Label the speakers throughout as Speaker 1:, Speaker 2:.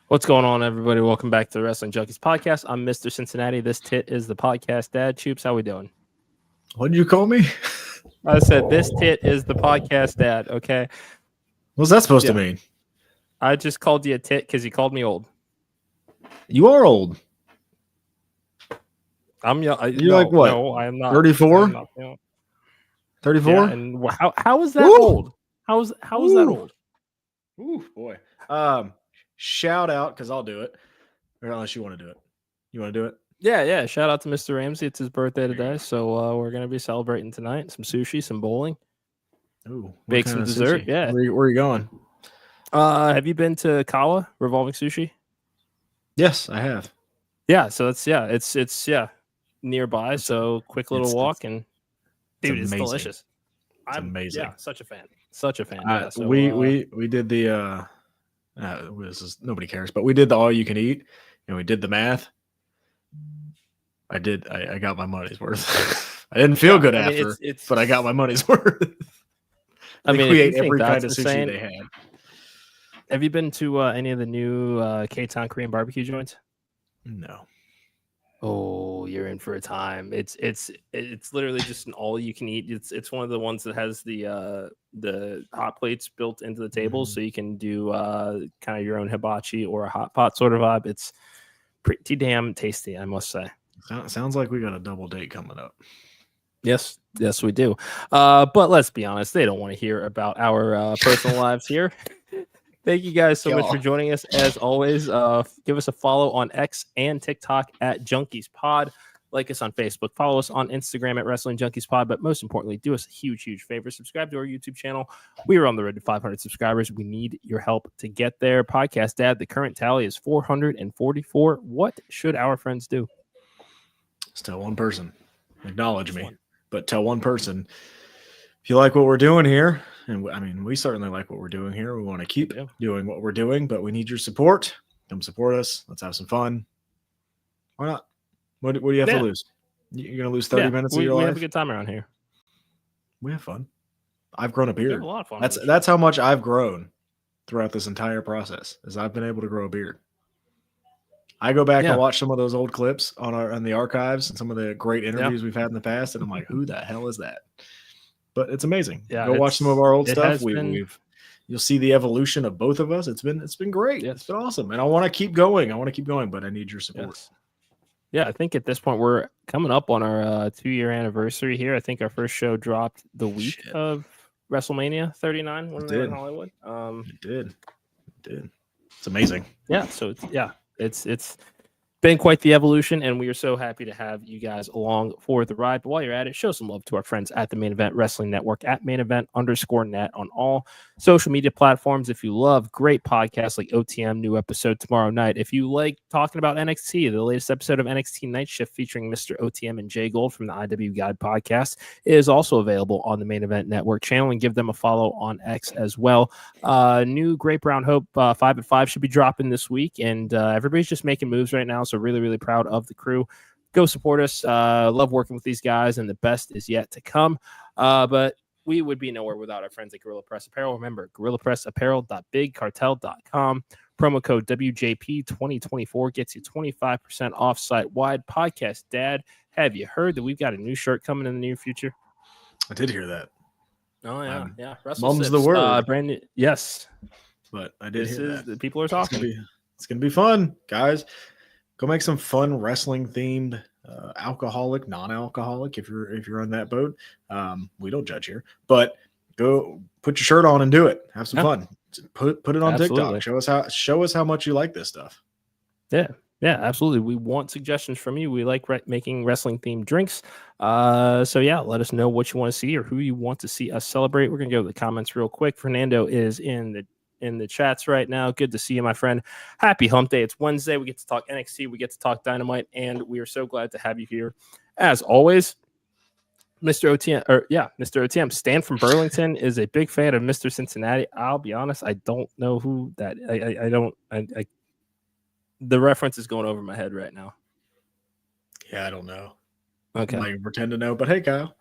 Speaker 1: What's going on, everybody? Welcome back to the Wrestling Junkies podcast. I'm Mr. Cincinnati. This tit is the podcast dad. Choops, how we doing?
Speaker 2: What did you call me?
Speaker 1: I said this tit is the podcast dad. Okay.
Speaker 2: What's that supposed to mean?
Speaker 1: I just called you a tit because you called me old.
Speaker 2: You are old.
Speaker 1: I'm
Speaker 2: You're like what?
Speaker 1: No, I am not.
Speaker 2: 34? 34?
Speaker 1: Yeah, and how is that old? How is that old?
Speaker 2: Ooh, boy. Shout out, because I'll do it. Or unless you want to do it. You want to do it?
Speaker 1: Yeah. Shout out to Mr. Ramsey. It's his birthday today, so we're gonna be celebrating tonight. Some sushi, some bowling.
Speaker 2: Ooh,
Speaker 1: bake some dessert.
Speaker 2: Sushi?
Speaker 1: Yeah.
Speaker 2: Where are you going?
Speaker 1: Have you been to Kawa Revolving Sushi?
Speaker 2: Yes, I have.
Speaker 1: Yeah, so it's nearby. So quick little walk, and dude, it's delicious.
Speaker 2: It's amazing.
Speaker 1: Yeah, such a fan. Yeah, so,
Speaker 2: we did the this is nobody cares, but we did the all you can eat, and we did the math. I got my money's worth. I didn't feel good after, but I got my money's worth. We ate every kind of sushi they had.
Speaker 1: Have you been to any of the new K-Town Korean barbecue joints?
Speaker 2: No.
Speaker 1: Oh, you're in for a time. It's literally just an all you can eat. It's one of the ones that has the hot plates built into the table, so you can do kind of your own hibachi or a hot pot sort of vibe. It's pretty damn tasty, I must say.
Speaker 2: Sounds like we got a double date coming up.
Speaker 1: Yes, we do. But let's be honest, they don't want to hear about our personal lives here. Thank you guys so much for joining us. As always, give us a follow on X and TikTok at Junkies Pod. Like us on Facebook. Follow us on Instagram at Wrestling Junkies Pod. But most importantly, do us a huge favor. Subscribe to our YouTube channel. We are on the road to 500 subscribers. We need your help to get there. Podcast Dad, the current tally is 444. What should our friends do?
Speaker 2: Just tell one person. Acknowledge me. But tell one person, if you like what we're doing here, and I mean, we certainly like what we're doing here. We want to keep doing what we're doing, but we need your support. Come support us. Let's have some fun. Why not? What do you have to lose? You're going to lose 30 minutes of your life?
Speaker 1: We have a good time around here.
Speaker 2: We have fun. I've grown a beard.
Speaker 1: We have a lot of fun.
Speaker 2: That's how much I've grown throughout this entire process, is I've been able to grow a beard. I go back and watch some of those old clips on the archives and some of the great interviews we've had in the past, and I'm like, who the hell is that? But it's amazing. Yeah, go watch some of our old stuff. You'll see the evolution of both of us. It's been great. Yes. It's been awesome, and I want to keep going. But I need your support. Yes.
Speaker 1: Yeah, I think at this point we're coming up on our 2-year anniversary here. I think our first show dropped the week of WrestleMania 39 when we were in Hollywood.
Speaker 2: It did. It's amazing.
Speaker 1: Yeah. So it's been quite the evolution, and we are so happy to have you guys along for the ride. But while you're at it, show some love to our friends at the Main Event Wrestling Network at @mainevent_net on all social media platforms. If you love great podcasts like OTM, new episode tomorrow night. If you like talking about NXT, the latest episode of NXT Night Shift featuring Mr. OTM and Jay Gold from the IW Guide podcast is also available on the Main Event Network channel, and give them a follow on X as well. New Great Brown Hope 5 at 5 should be dropping this week, and everybody's just making moves right now. So really proud of the crew. Go support us. Love working with these guys, and the best is yet to come. But we would be nowhere without our friends at Gorilla Press Apparel. Remember, GorillaPressApparel.bigcartel.com. Promo code WJP2024 gets you 25% off site-wide. Podcast Dad, have you heard that we've got a new shirt coming in the near future?
Speaker 2: I did hear that.
Speaker 1: Oh, yeah.
Speaker 2: Mum's the word.
Speaker 1: Brand new, yes.
Speaker 2: But I did hear that.
Speaker 1: The people are talking.
Speaker 2: It's going to be fun, guys. Go make some fun wrestling-themed, alcoholic, non-alcoholic, if you're on that boat. We don't judge here, but go put your shirt on and do it. Have some fun. Put it on TikTok. Show us how much you like this stuff.
Speaker 1: Yeah, absolutely. We want suggestions from you. We like making wrestling-themed drinks. So let us know what you want to see or who you want to see us celebrate. We're gonna go to the comments real quick. Fernando is in the chats right now. Good to see you, my friend. Happy hump day. It's Wednesday. We get to talk NXT. We get to talk Dynamite, and we are so glad to have you here. As always, Mr. OTM, Stan from Burlington is a big fan of Mr. Cincinnati. I'll be honest, I don't know who that. The reference is going over my head right now.
Speaker 2: Yeah, I don't know.
Speaker 1: Okay,
Speaker 2: I might pretend to know, but hey, Kyle.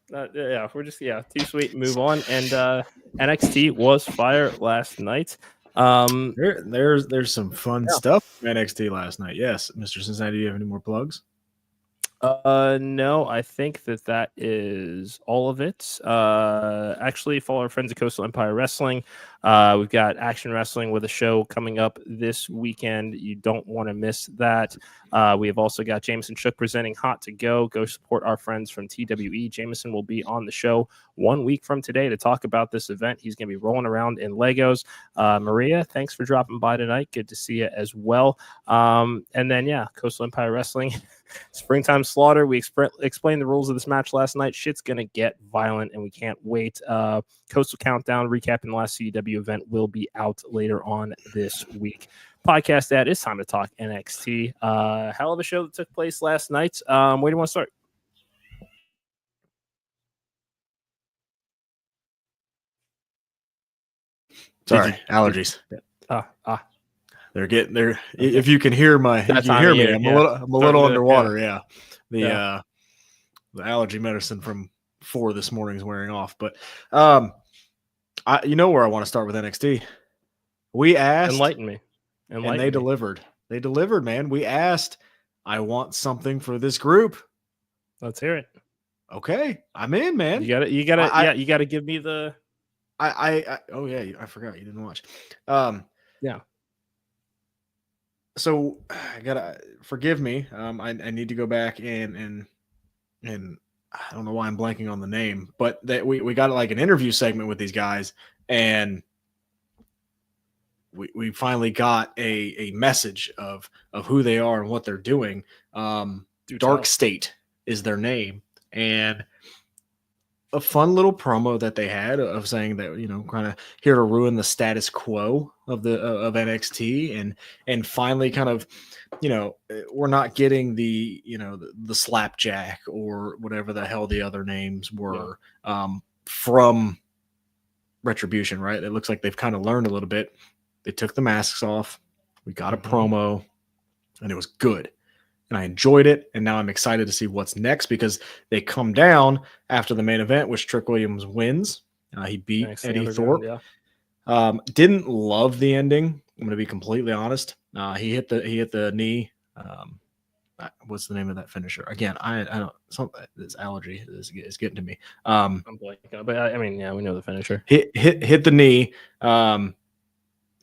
Speaker 1: We're just too sweet. Move on. And NXT was fire last night.
Speaker 2: There's some fun stuff from NXT last night. Yes, Mr. Cincinnati, do you have any more plugs?
Speaker 1: No, I think that is all of it. Actually, follow our friends at Coastal Empire Wrestling. We've got Action Wrestling with a show coming up this weekend. You don't want to miss that. We have also got Jameson Shook presenting Hot to Go. Go support our friends from TWE. Jameson will be on the show 1 week from today to talk about this event. He's going to be rolling around in Legos. Maria, thanks for dropping by tonight. Good to see you as well. And then, Coastal Empire Wrestling. Springtime Slaughter. We explained the rules of this match last night. Shit's going to get violent, and we can't wait. Coastal Countdown, recapping the last CW event, will be out later on this week. Podcast that it's time to talk NXT. Hell of a show that took place last night. Where do you want to start?
Speaker 2: Sorry, allergies.
Speaker 1: They're
Speaker 2: getting there. If you can hear me, I'm a little underwater. Yeah. The allergy medicine from 4 this morning is wearing off. But you know where I want to start with NXT. We asked,
Speaker 1: enlighten me.
Speaker 2: And they delivered. They delivered, man. We asked, I want something for this group.
Speaker 1: Let's hear it.
Speaker 2: Okay, I'm in, man.
Speaker 1: You gotta give me the.
Speaker 2: I forgot you didn't watch.
Speaker 1: Yeah.
Speaker 2: So I gotta forgive me. I need to go back and I don't know why I'm blanking on the name, but that we got like an interview segment with these guys, and we finally got a message of who they are and what they're doing. Dark State is their name, and a fun little promo that they had of saying that, kind of here to ruin the status quo of NXT and finally kind of, we're not getting the, the slapjack or whatever the hell the other names were from Retribution, right? It looks like they've kind of learned a little bit. They took the masks off. We got a promo and it was good. And I enjoyed it, and now I'm excited to see what's next because they come down after the main event, which Trick Williams wins. He beat Eddie Thorpe. Didn't love the ending. I'm going to be completely honest. He hit the knee. What's the name of that finisher? Again, I don't. This allergy is getting to me.
Speaker 1: I'm blanking, but we know the finisher.
Speaker 2: Hit the knee, and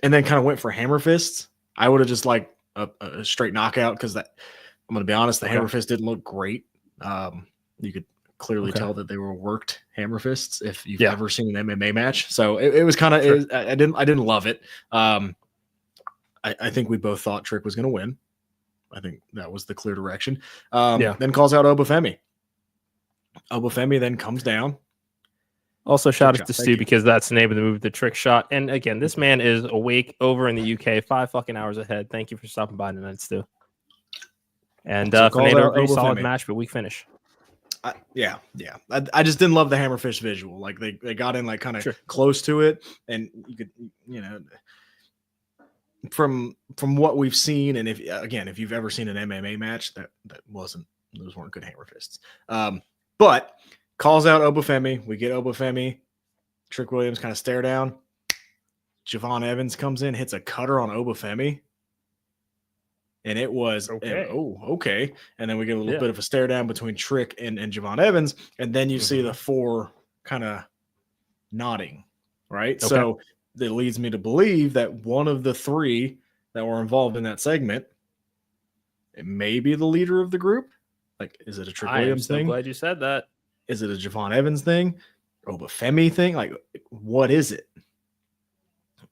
Speaker 2: then kind of went for hammer fists. I would have just like a straight knockout because that. I'm going to be honest, the hammer fist didn't look great. You could clearly tell that they were worked hammer fists if you've ever seen an MMA match. So it was kind of I didn't love it. I think we both thought Trick was going to win. I think that was the clear direction. Then calls out Obafemi. Obafemi then comes down.
Speaker 1: Also, shout out to Stu because that's the name of the movie, The Trick Shot. And again, this man is awake over in the UK, 5 fucking hours ahead. Thank you for stopping by tonight, Stu. And Fernando agrees, solid match, but weak finish.
Speaker 2: I just didn't love the hammerfish visual. Like they got in like kind of close to it, and you could, from what we've seen, and if you've ever seen an MMA match, those weren't good hammer fists. But calls out Obafemi. We get Obafemi. Trick Williams kind of stare down. Javon Evans comes in, hits a cutter on Obafemi. And it was, okay. And then we get a little bit of a stare down between Trick and Javon Evans. And then you see the 4 kind of nodding, right? Okay. So that leads me to believe that one of the 3 that were involved in that segment, it may be the leader of the group. Like, is it a Trick Williams thing?
Speaker 1: I'm glad you said that.
Speaker 2: Is it a Javon Evans thing? Obafemi thing? Like, what is it?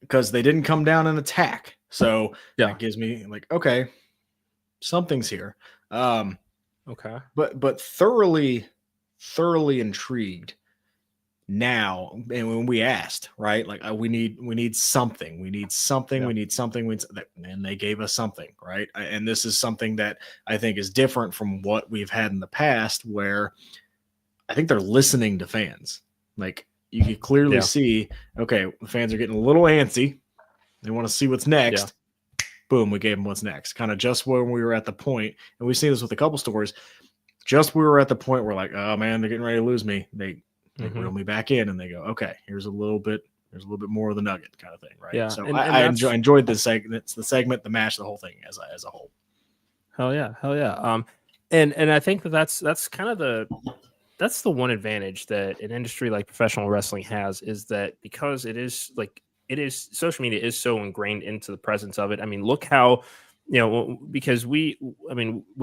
Speaker 2: Because they didn't come down and attack. So that gives me like, okay, something's here. But thoroughly intrigued now. And when we asked, right, like we need something, and they gave us something, right? And this is something that I think is different from what we've had in the past, where I think they're listening to fans. Like you can clearly see, okay, the fans are getting a little antsy. They want to see what's next. Yeah. Boom, we gave them what's next. Kind of just when we were at the point, and we've seen this with a couple stories, just we were at the point where like, oh man, they're getting ready to lose me. They reel me back in and they go, okay, here's a little bit There's a little bit more of the nugget kind of thing, right?
Speaker 1: Yeah,
Speaker 2: So
Speaker 1: and
Speaker 2: I enjoyed this segment, the segment, the match, the whole thing as a whole.
Speaker 1: Hell yeah. And I think that's kind of that's the one advantage that an industry like professional wrestling has, is that because it is social media is so ingrained into the presence of it. I mean, look how, because with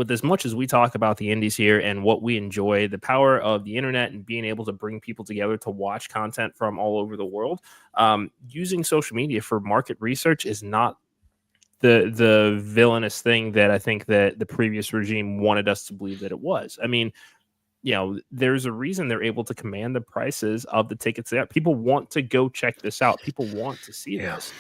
Speaker 1: as much as we talk about the indies here and what we enjoy, the power of the internet and being able to bring people together to watch content from all over the world, using social media for market research is not the villainous thing that I think that the previous regime wanted us to believe that it was. I mean, there's a reason they're able to command the prices of the tickets there. People want to go check this out. People want to see this.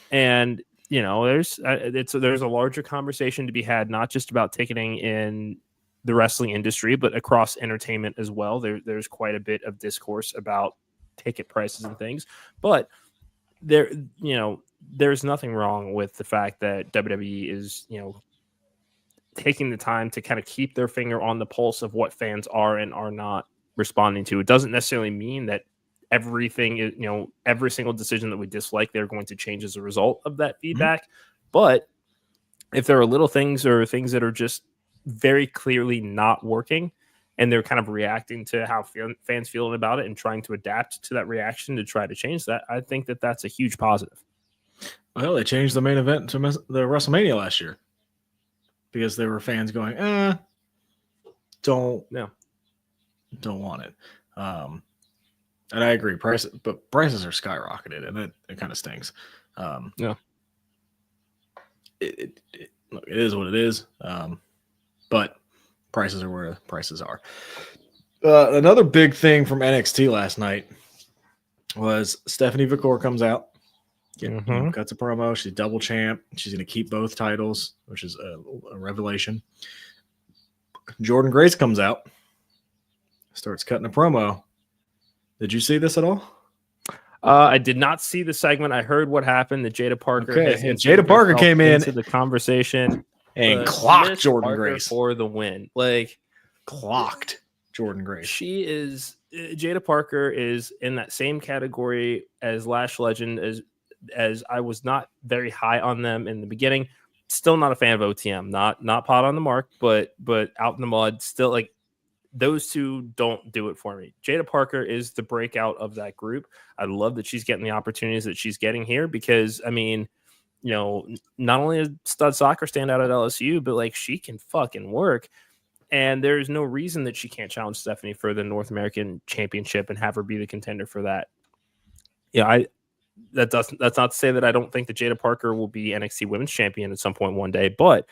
Speaker 1: And, there's a larger conversation to be had, not just about ticketing in the wrestling industry, but across entertainment as well. There's quite a bit of discourse about ticket prices and things, but there's nothing wrong with the fact that WWE is, taking the time to kind of keep their finger on the pulse of what fans are and are not responding to. It doesn't necessarily mean that everything is, every single decision that we dislike, they're going to change as a result of that feedback. But if there are little things or things that are just very clearly not working and they're kind of reacting to how fans feeling about it and trying to adapt to that reaction to try to change that, I think that that's a huge positive.
Speaker 2: Well, they changed the main event to the WrestleMania last year, because there were fans going, don't want it. And I agree, prices are skyrocketed, and it kind of stings. It is what it is. But prices are where prices are. Another big thing from NXT last night was Stephanie Vicor comes out. Cuts a promo. She's double champ. She's going to keep both titles, which is a revelation. Jordan Grace comes out, starts cutting a promo. Did you see this at all?
Speaker 1: I did not see the segment. I heard what happened. That Jada Parker,
Speaker 2: Jada Parker came into
Speaker 1: the conversation
Speaker 2: and clocked Jordan Grace
Speaker 1: for the win.
Speaker 2: Clocked Jordan Grace.
Speaker 1: Jada Parker is in that same category as Lash Legend, as I was not very high on them in the beginning. Still not a fan of OTM. Not pot on the mark, but out in the mud. Still, those two don't do it for me. Jada Parker is the breakout of that group. I love that she's getting the opportunities that she's getting here, because I mean, not only a stud soccer standout at LSU, but she can fucking work. And there's no reason that she can't challenge Stephanie for the North American Championship and have her be the contender for that. That's not to say that I don't think that Jada Parker will be NXT Women's Champion at some point one day, but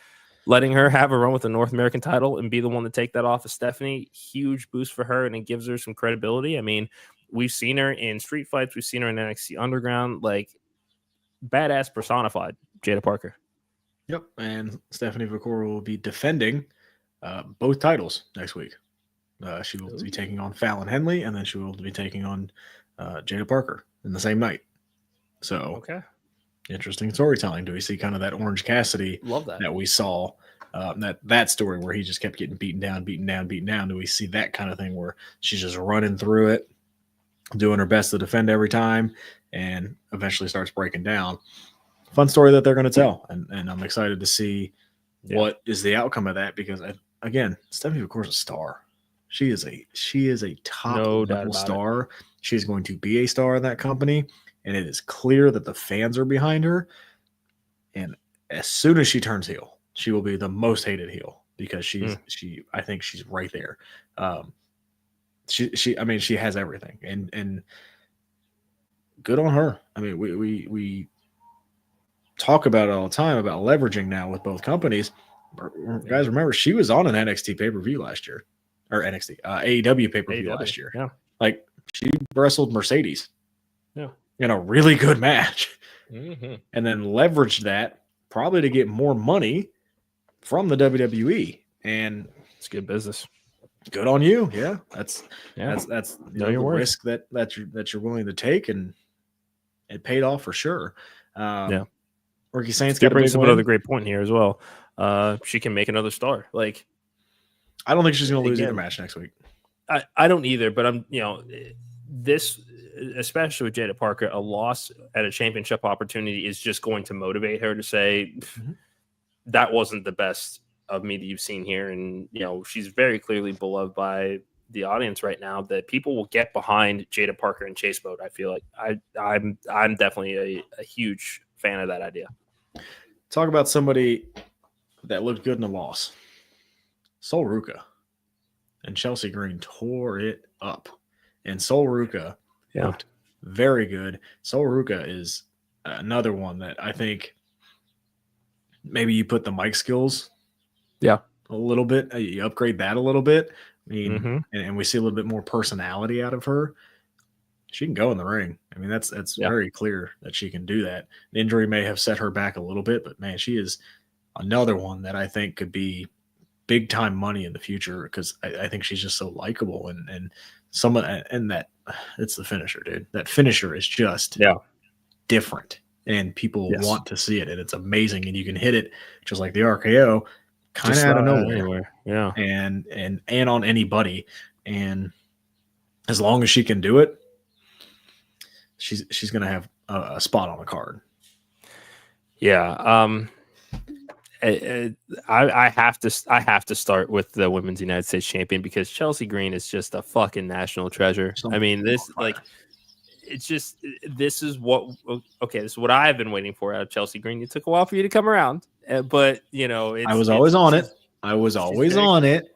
Speaker 1: letting her have a run with the North American title and be the one to take that off of Stephanie, huge boost for her, and it gives her some credibility. I mean, we've seen her in street fights, we've seen her in NXT Underground, badass personified, Jada Parker.
Speaker 2: Yep, and Stephanie Vicor will be defending both titles next week. She will be taking on Fallon Henley, and then she will be taking on Jada Parker in the same night. So, interesting storytelling. Do we see kind of that Orange Cassidy that we saw, that story where he just kept getting beaten down? Do we see that kind of thing where she's just running through it, doing her best to defend every time, and eventually starts breaking down? Fun story that they're going to tell, and I'm excited to see what is the outcome of that, because again, Stephanie, of course, a star. She is a top level star. She's going to be a star in that company. And it is clear that the fans are behind her. And as soon as she turns heel, she will be the most hated heel, because I think she's right there. She has everything, and good on her. I mean, we talk about it all the time about leveraging now with both companies. Guys, remember, she was on an NXT pay-per-view last year, or NXT AEW pay-per-view last year.
Speaker 1: Yeah,
Speaker 2: she wrestled Mercedes.
Speaker 1: Yeah.
Speaker 2: In a really good match, and then leveraged that probably to get more money from the WWE, and
Speaker 1: it's good business.
Speaker 2: Good on you. Yeah, that's the risk that you're willing to take, and it paid off for sure. Ricky Saints got
Speaker 1: brings up another great point here as well. She can make another star.
Speaker 2: I don't think she's going to lose either match next week.
Speaker 1: I don't either, but I'm this. especially with Jada Parker, a loss at a championship opportunity is just going to motivate her to say, that wasn't the best of me that you've seen here. And, she's very clearly beloved by the audience right now, that people will get behind Jada Parker and Chase Boat. I feel like I'm definitely a huge fan of that idea.
Speaker 2: Talk about somebody that looked good in a loss. Sol Ruca and Chelsea Green tore it up. And Sol Ruca looked very good. Sol Ruca is another one that I think maybe you put the mic skills a little bit. You upgrade that a little bit. I mean, and we see a little bit more personality out of her. She can go in the ring. I mean, that's very clear that she can do that. The injury may have set her back a little bit, but man, she is another one that I think could be big time money in the future, because I think she's just so likable and someone, and that it's the finisher, dude. That finisher is just different, and people want to see it, and it's amazing. And you can hit it just like the RKO, kind of out of nowhere, and on anybody. And as long as she can do it, she's gonna have a spot on the card.
Speaker 1: I have to start with the Women's United States Champion, because Chelsea Green is just a fucking national treasure. I mean, this is what I've been waiting for out of Chelsea Green. It took a while for you to come around, but
Speaker 2: I was always on it. I was always on it.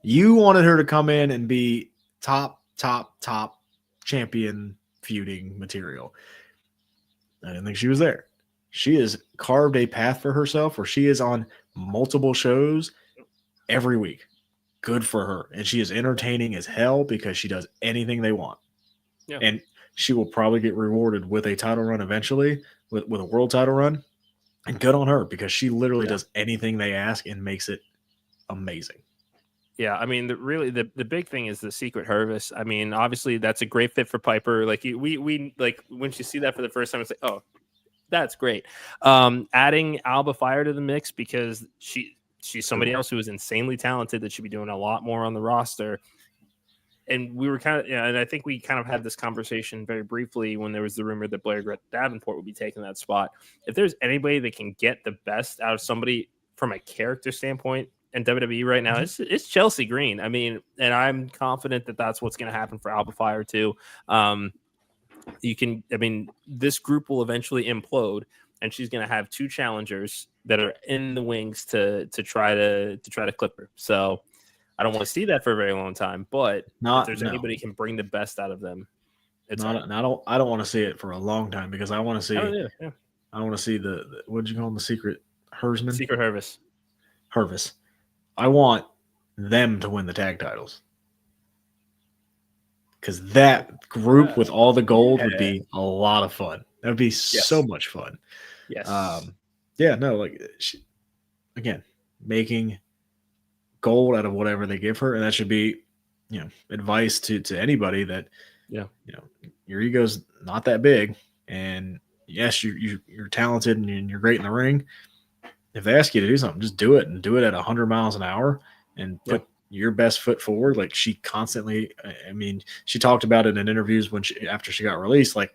Speaker 2: You wanted her to come in and be top champion feuding material. I didn't think she was there. She has carved a path for herself where she is on multiple shows every week. Good for her. And she is entertaining as hell, because she does anything they want. Yeah. And she will probably get rewarded with a title run eventually, with a world title run. And good on her, because she literally does anything they ask and makes it amazing.
Speaker 1: Yeah, I mean, the big thing is the Secret Hervis. I mean, obviously that's a great fit for Piper. Like we like when you see that for the first time, it's like, oh, that's great. Adding Alba Fire to the mix, because she's somebody else who is insanely talented that should be doing a lot more on the roster. And we were and I think we kind of had this conversation very briefly when there was the rumor that Blair Davenport would be taking that spot. If there's anybody that can get the best out of somebody from a character standpoint in WWE right now, it's Chelsea Green. I mean, and I'm confident that that's what's going to happen for Alba Fire too. This group will eventually implode, and she's going to have two challengers that are in the wings to try to clip her. So I don't want to see that for a very long time, but if there's anybody who can bring the best out of them, it's
Speaker 2: I don't want to see it for a long time, because I want to see I want to see the what did you call him, the Secret Hervisman?
Speaker 1: Secret
Speaker 2: Hervis. I want them to win the tag titles, because that group with all the gold would be a lot of fun. That would be so much fun.
Speaker 1: Yes.
Speaker 2: Again, making gold out of whatever they give her, and that should be, advice to anybody that, your ego's not that big, and yes, you're talented and you're great in the ring. If they ask you to do something, just do it, and do it at 100 miles an hour, and put your best foot forward. Like she constantly, I mean, she talked about it in interviews after she got released. Like,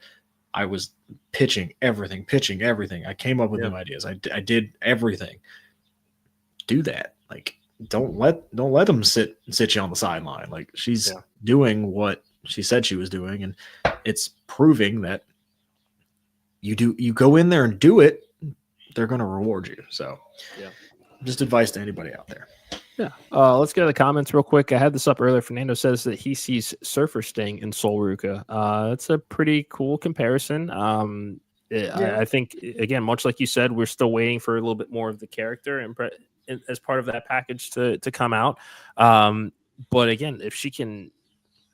Speaker 2: I was pitching everything. I came up with new ideas. I did everything. Do that. Like, don't let them sit you on the sideline. Like, she's doing what she said she was doing, and it's proving that you go in there and do it, they're going to reward you. So just advice to anybody out there.
Speaker 1: Let's go to the comments real quick. I had this up earlier. Fernando says that he sees Surfer Sting in Sol Ruca. That's a pretty cool comparison. I think, again, much like you said, we're still waiting for a little bit more of the character and as part of that package to come out. But again, if she can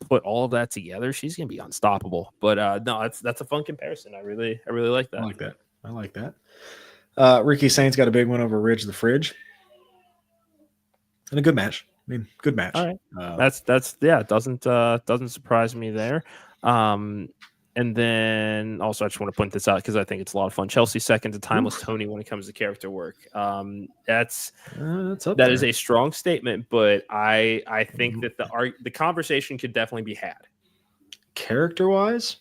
Speaker 1: put all of that together, she's going to be unstoppable. But no, that's a fun comparison. I really like that.
Speaker 2: I like that. Ricky Saints got a big win over Ridge the Fridge. And a good match. I mean, good match.
Speaker 1: All right. Doesn't surprise me there. And then also, I just want to point this out because I think it's a lot of fun. Chelsea second to Timeless Tony when it comes to character work. That is a strong statement, but I think that the conversation could definitely be had.
Speaker 2: Character wise,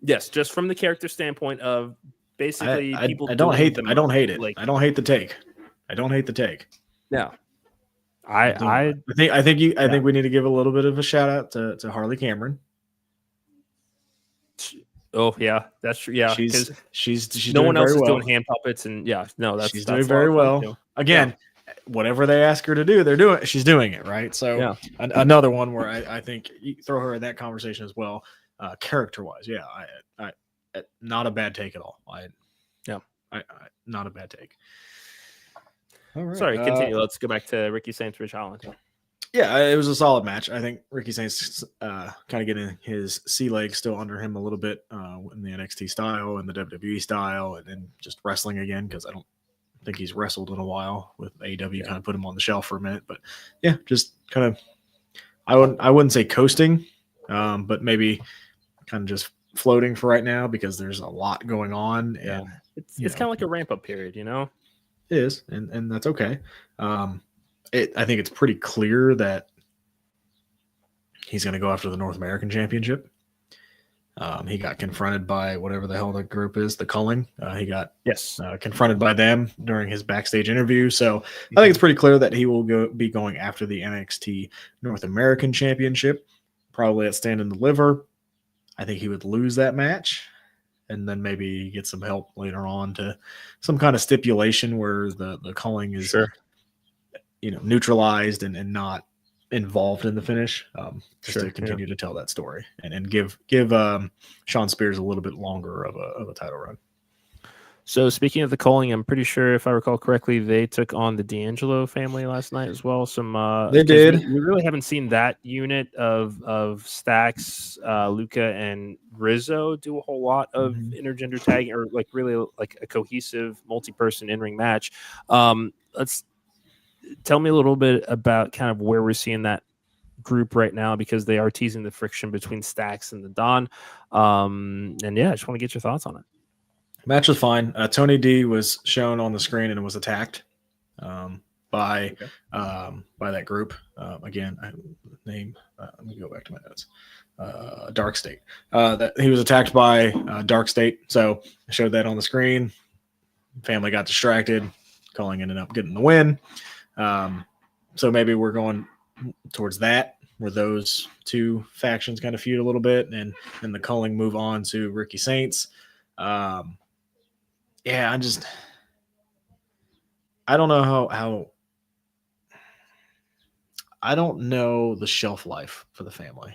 Speaker 1: Yes, just from the character standpoint of basically people.
Speaker 2: I don't hate it.
Speaker 1: Like,
Speaker 2: I don't hate the take. I don't hate the take.
Speaker 1: Yeah.
Speaker 2: I think we need to give a little bit of a shout out to Harley Cameron.
Speaker 1: Oh yeah, that's true. Yeah,
Speaker 2: she's
Speaker 1: no
Speaker 2: doing
Speaker 1: one else
Speaker 2: very
Speaker 1: is
Speaker 2: well.
Speaker 1: doing hand puppets, and she's
Speaker 2: doing very well. Again, whatever they ask her to do, she's doing it right. So another one where I think you throw her in that conversation as well. Character wise, I not a bad take at all. Not a bad take.
Speaker 1: All right. Sorry, continue. Let's go back to Ricky Saints, Rich Holland.
Speaker 2: Yeah, it was a solid match. I think Ricky Saints kind of getting his sea legs still under him a little bit in the NXT style and the WWE style, and then just wrestling again because I don't think he's wrestled in a while with AEW. Kind of put him on the shelf for a minute, but yeah, just kind of I wouldn't say coasting, but maybe kind of just floating for right now because there's a lot going on.
Speaker 1: Yeah, and it's kind of like a ramp up period, It
Speaker 2: is, and that's okay. I think it's pretty clear that he's going to go after the North American Championship. He got confronted by whatever the hell the group is, the Culling. He got confronted by them during his backstage interview. So I think it's pretty clear that he will be going after the NXT North American Championship, probably at Stand and Deliver. I think he would lose that match and then maybe get some help later on to some kind of stipulation where the Culling is neutralized and not involved in the finish, just to continue to tell that story and give Sean Spears a little bit longer of a title run.
Speaker 1: So speaking of the Culling, I'm pretty sure if I recall correctly, they took on the D'Angelo family last night as well.
Speaker 2: They did.
Speaker 1: We really haven't seen that unit of Stax, Luca, and Rizzo do a whole lot of intergender tagging or like really like a cohesive multi-person in-ring match. Let's tell me a little bit about kind of where we're seeing that group right now because they are teasing the friction between Stax and the Don. And I just want to get your thoughts on it.
Speaker 2: Match was fine. Tony D was shown on the screen and was attacked by that group. Again, let me go back to my notes. Dark State. That he was attacked by Dark State. So I showed that on the screen. Family got distracted. Culling ended up getting the win. So maybe we're going towards that, where those two factions kind of feud a little bit, and then the Culling move on to Ricky Saints. I don't know how I don't know the shelf life for the family.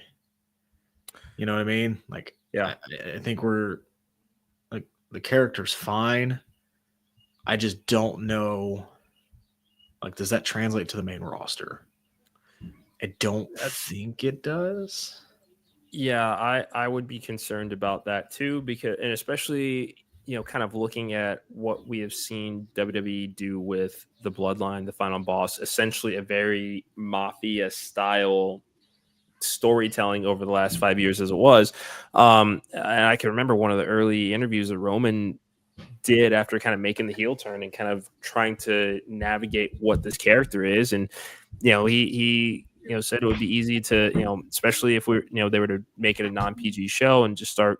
Speaker 2: You know what I mean? Like, I think we're like the character's fine. I just don't know. Like, does that translate to the main roster? I don't think it does.
Speaker 1: Yeah, I would be concerned about that too, because, and especially, kind of looking at what we have seen WWE do with the Bloodline, the Final Boss, essentially a very mafia style storytelling over the last 5 years as it was. And I can remember one of the early interviews that Roman did after kind of making the heel turn and kind of trying to navigate what this character is. And, he said it would be easy to, especially if they were to make it a non-PG show and just start,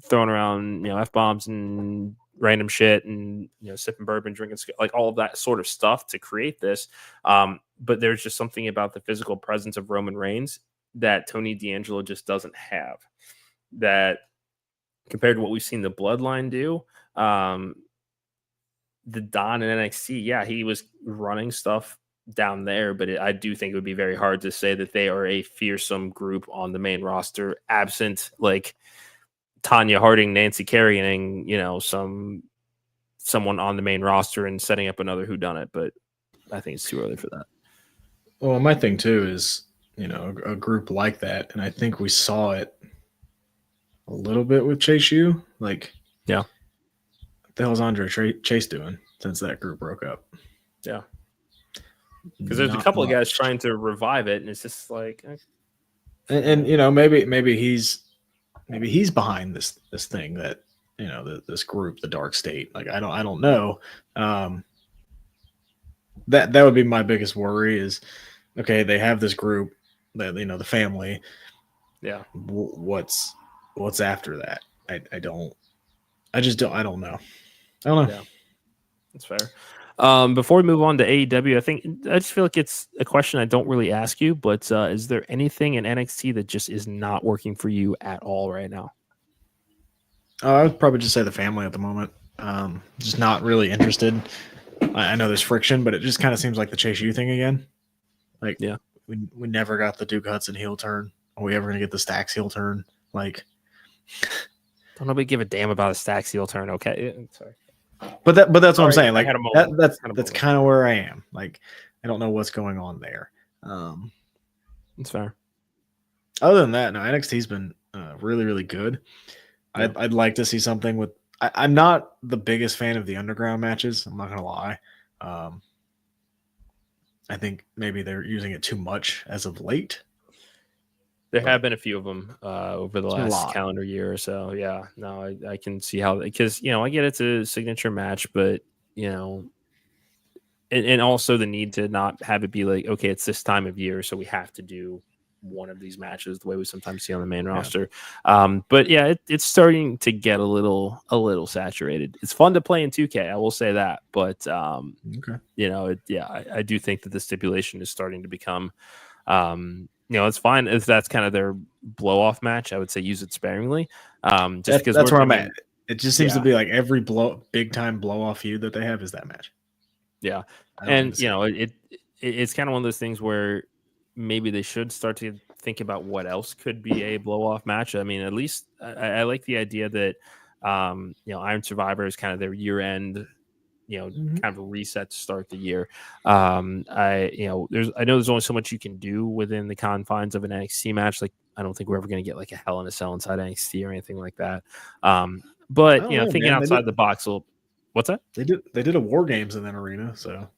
Speaker 1: throwing around, F-bombs and random shit and, sipping bourbon, drinking, like all of that sort of stuff to create this. But there's just something about the physical presence of Roman Reigns that Tony D'Angelo just doesn't have, that compared to what we've seen the Bloodline do. The Don in NXT, he was running stuff down there, but I do think it would be very hard to say that they are a fearsome group on the main roster, absent like Tanya Harding, Nancy carrying, someone on the main roster and setting up another whodunit. But I think it's too early for that.
Speaker 2: Well, my thing too is, a group like that, and I think we saw it a little bit with Chase U. Like, what the hell is Andre Chase doing since that group broke up?
Speaker 1: Yeah. Because there's a couple of guys trying to revive it, and it's just like,
Speaker 2: and maybe he's behind this thing that this group, the Dark State. Like, I don't know. That would be my biggest worry. Is okay, they have this group that the family.
Speaker 1: Yeah.
Speaker 2: What's what's after that? I don't know. I don't know.
Speaker 1: Yeah, that's fair. Before we move on to AEW, I just feel like it's a question I don't really ask you, but is there anything in NXT that just is not working for you at all right now?
Speaker 2: I would probably just say the family at the moment. Just not really interested. I know there's friction, but it just kind of seems like the Chase U thing again. Like,
Speaker 1: yeah,
Speaker 2: we never got the Duke Hudson heel turn. Are we ever going to get the Stax heel turn? Like,
Speaker 1: don't nobody give a damn about a Stax heel turn. Okay, sorry.
Speaker 2: But that's what I'm saying. Like that's kind of where I am. Like, I don't know what's going on there.
Speaker 1: It's fair.
Speaker 2: Other than that, no, NXT's been really, really good. Yeah. I'd like to see something with. I'm not the biggest fan of the underground matches. I'm not gonna lie. I think maybe they're using it too much as of late.
Speaker 1: There have been a few of them over the last calendar year or so. Yeah, no, I can see how, because I get it's a signature match, but and also the need to not have it be like, okay, it's this time of year, so we have to do one of these matches the way we sometimes see on the main roster. But yeah, it's starting to get a little saturated. It's fun to play in 2K, I will say that, but I do think that the stipulation is starting to become. It's fine if that's kind of their blow off match. I would say use it sparingly. Just because
Speaker 2: that's where I'm at. It just seems to be like every big time blow off feud that they have is that match.
Speaker 1: Yeah, and it's kind of one of those things where maybe they should start to think about what else could be a blow off match. I mean, at least I like the idea that Iron Survivor is kind of their year end. Kind of a reset to start the year. I know there's only so much you can do within the confines of an NXT match. Like, I don't think we're ever going to get like a Hell in a Cell inside NXT or anything like that. But thinking outside the box, what's that?
Speaker 2: They did a War Games in that arena, so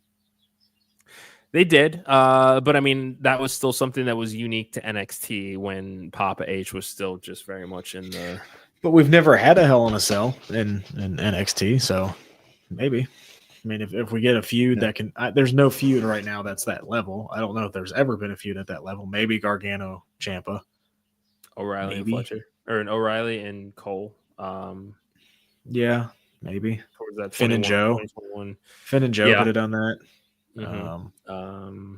Speaker 1: they did. But I mean, that was still something that was unique to NXT when Papa H was still just very much in the.
Speaker 2: But we've never had a Hell in a Cell in NXT, so. Maybe. I mean, if we get a feud that can, there's no feud right now that's that level. I don't know if there's ever been a feud at that level. Maybe Gargano, Ciampa,
Speaker 1: O'Reilly, and Fletcher, or an O'Reilly and Cole.
Speaker 2: Yeah, maybe.
Speaker 1: That
Speaker 2: Finn and Joe. Finn and Joe could have done that.
Speaker 1: Mm-hmm.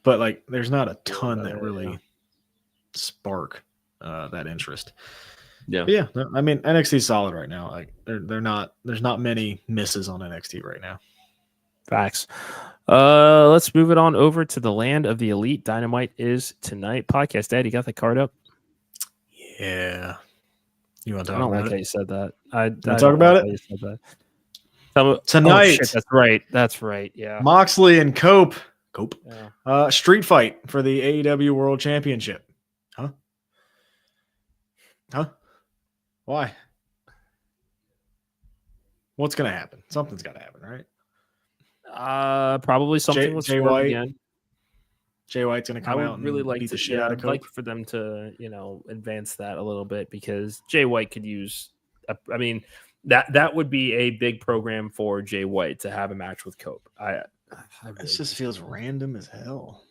Speaker 2: But like, there's not a ton that really spark that interest. Yeah. I mean, NXT's solid right now. Like, they're not. There's not many misses on NXT right now.
Speaker 1: Facts. Let's move it on over to the land of the elite. Dynamite is tonight. Podcast Dad, you got the card up?
Speaker 2: Yeah. You want to talk about it?
Speaker 1: I don't like how you said that. I
Speaker 2: talk about it?
Speaker 1: You said that.
Speaker 2: Tonight.
Speaker 1: Oh, shit, that's right. Yeah.
Speaker 2: Moxley and Cope. Yeah. Street fight for the AEW World Championship. Huh? Why? What's going to happen? Something's got to happen, right?
Speaker 1: Probably something with
Speaker 2: Jay White
Speaker 1: again.
Speaker 2: Jay White's going to come out and really beat the shit out of Cope.
Speaker 1: I'd like for them to, advance that a little bit, because Jay White could use. That would be a big program for Jay White to have a match with Cope.
Speaker 2: This just feels random as hell.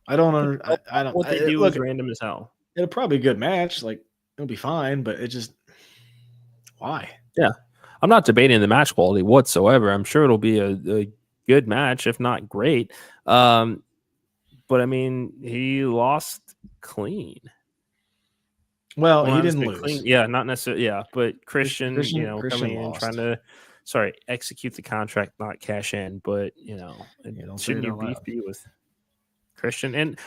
Speaker 2: I don't. I don't.
Speaker 1: What they do is random as hell.
Speaker 2: It'll probably be a good match. Like, it'll be fine, but it just. Why?
Speaker 1: Yeah, I'm not debating the match quality whatsoever. I'm sure it'll be a good match, if not great. But I mean, he lost clean.
Speaker 2: Well, he didn't lose.
Speaker 1: Clean. Yeah, not necessarily. Yeah, but Christian coming in trying to, execute the contract, not cash in. But shouldn't your beef be with Christian? And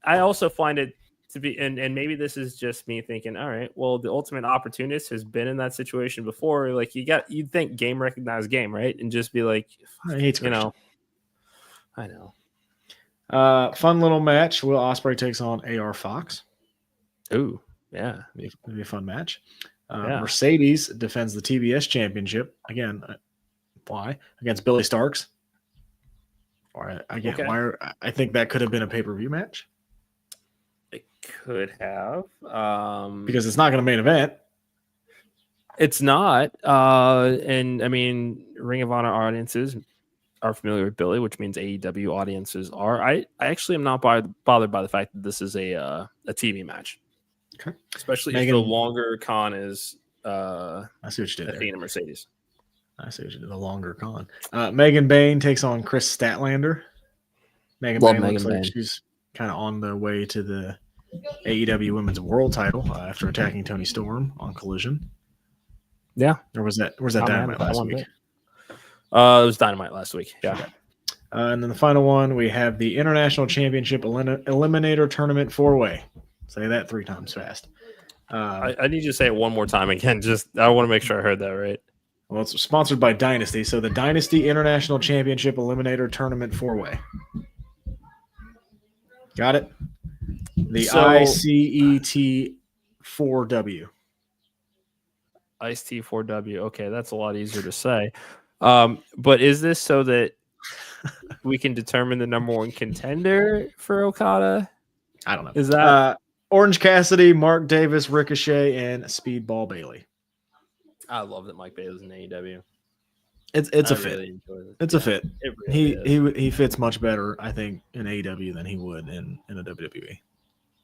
Speaker 1: I also find it to be, and maybe this is just me thinking, all right, well, the ultimate opportunist has been in that situation before. Like, you'd think game recognized game, right? And just be like,
Speaker 2: I hate Christian.
Speaker 1: I know.
Speaker 2: Fun little match. Will Ospreay takes on AR Fox.
Speaker 1: Ooh, yeah.
Speaker 2: It'll be a fun match. Mercedes defends the TBS championship. Again, why? Against Billy Starks. Why I think that could have been a pay-per-view match.
Speaker 1: It could have.
Speaker 2: Because it's not going to main event.
Speaker 1: It's not. And I mean, Ring of Honor audiences are familiar with Billy, which means AEW audiences are. I actually am not bothered by the fact that this is a TV match.
Speaker 2: Okay.
Speaker 1: Especially if the longer con is
Speaker 2: I see what you did
Speaker 1: Athena Mercedes.
Speaker 2: I see what you did. The longer con. Megan Bayne takes on Chris Statlander. Megan Bayne looks like she's kind of on the way to the AEW Women's World Title after attacking Toni Storm on Collision.
Speaker 1: Yeah.
Speaker 2: Or was that Dynamite last week?
Speaker 1: It was Dynamite last week. Yeah.
Speaker 2: Okay. And then the final one, we have the International Championship Eliminator Tournament 4-way. Say that 3 times fast.
Speaker 1: I need you to say it one more time again. I want to make sure I heard that right.
Speaker 2: Well, it's sponsored by Dynasty. So the Dynasty International Championship Eliminator Tournament 4-way. Got it? The ICET 4W.
Speaker 1: ICET 4W. Okay, that's a lot easier to say. But is this so that we can determine the number 1 contender for Okada?
Speaker 2: I don't know.
Speaker 1: Is that
Speaker 2: Orange Cassidy, Mark Davis, Ricochet, and Speedball Bailey?
Speaker 1: I love that Mike Bailey's in AEW.
Speaker 2: It's a fit.
Speaker 1: Really
Speaker 2: it's a fit.
Speaker 1: It really
Speaker 2: he fits much better, I think, in AEW than he would in the WWE.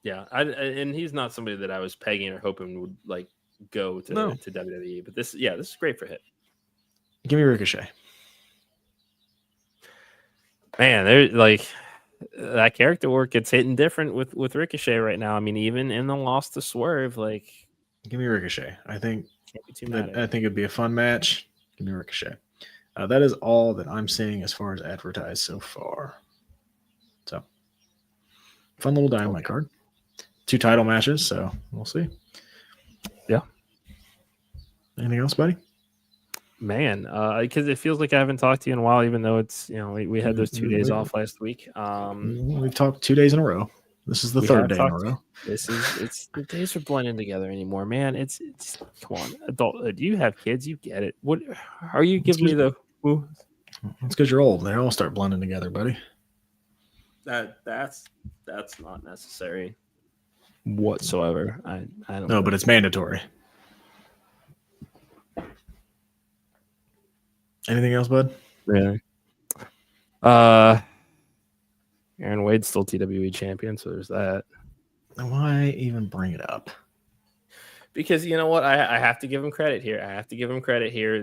Speaker 1: Yeah, and he's not somebody that I was pegging or hoping would like go to WWE. But this is great for him.
Speaker 2: Give me Ricochet.
Speaker 1: Man, they're like that character work gets hitting different with Ricochet right now. I mean, even in the loss to Swerve, like
Speaker 2: give me Ricochet. I think
Speaker 1: I
Speaker 2: think it'd be a fun match. Give me Ricochet. That is all that I'm seeing as far as advertised so far. So, fun little Dynamite card. 2 title matches, so we'll see.
Speaker 1: Yeah.
Speaker 2: Anything else, buddy?
Speaker 1: Man, because it feels like I haven't talked to you in a while, even though it's we had those 2 days off last week.
Speaker 2: We've talked 2 days in a row. This is the 3rd day in a row.
Speaker 1: It's the days are blending together anymore, man. It's come on, adult. Do you have kids? You get it. What are you giving me the?
Speaker 2: It's because you're old. They all start blending together, buddy.
Speaker 1: That's not necessary whatsoever. I don't.
Speaker 2: No, but it's mandatory. Anything else, bud?
Speaker 1: Really? Aaron Wade's still TWE champion, so there's that.
Speaker 2: Why even bring it up?
Speaker 1: Because you know what? I have to give him credit here.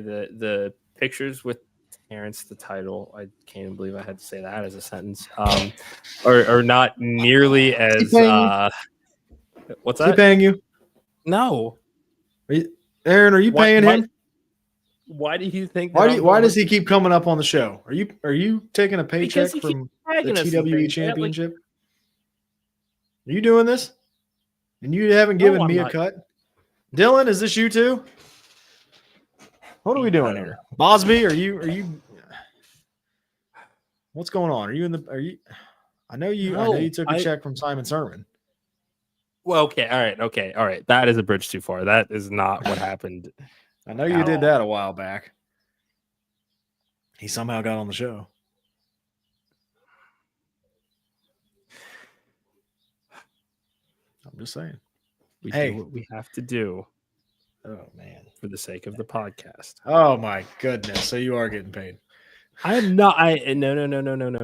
Speaker 1: The pictures with Terrence, the title, I can't even believe I had to say that as a sentence, are not nearly as... what's that?
Speaker 2: Is he paying you?
Speaker 1: No.
Speaker 2: Aaron, are you paying him?
Speaker 1: Why do you think?
Speaker 2: Why does he keep coming up on the show? Are you taking a paycheck from the TWE championship? Are you doing this? And you haven't given me a cut? Dylan, is this you too? What are we doing here? Bosby, are you what's going on? I know you took a check from Simon Sermon.
Speaker 1: Well, okay, all right. That is a bridge too far. That is not what happened.
Speaker 2: I know you did that a while back. He somehow got on the show. I'm just saying.
Speaker 1: We do what we have to do.
Speaker 2: Oh, man.
Speaker 1: For the sake of the podcast.
Speaker 2: Oh, my goodness. So you are getting paid.
Speaker 1: I'm not. No.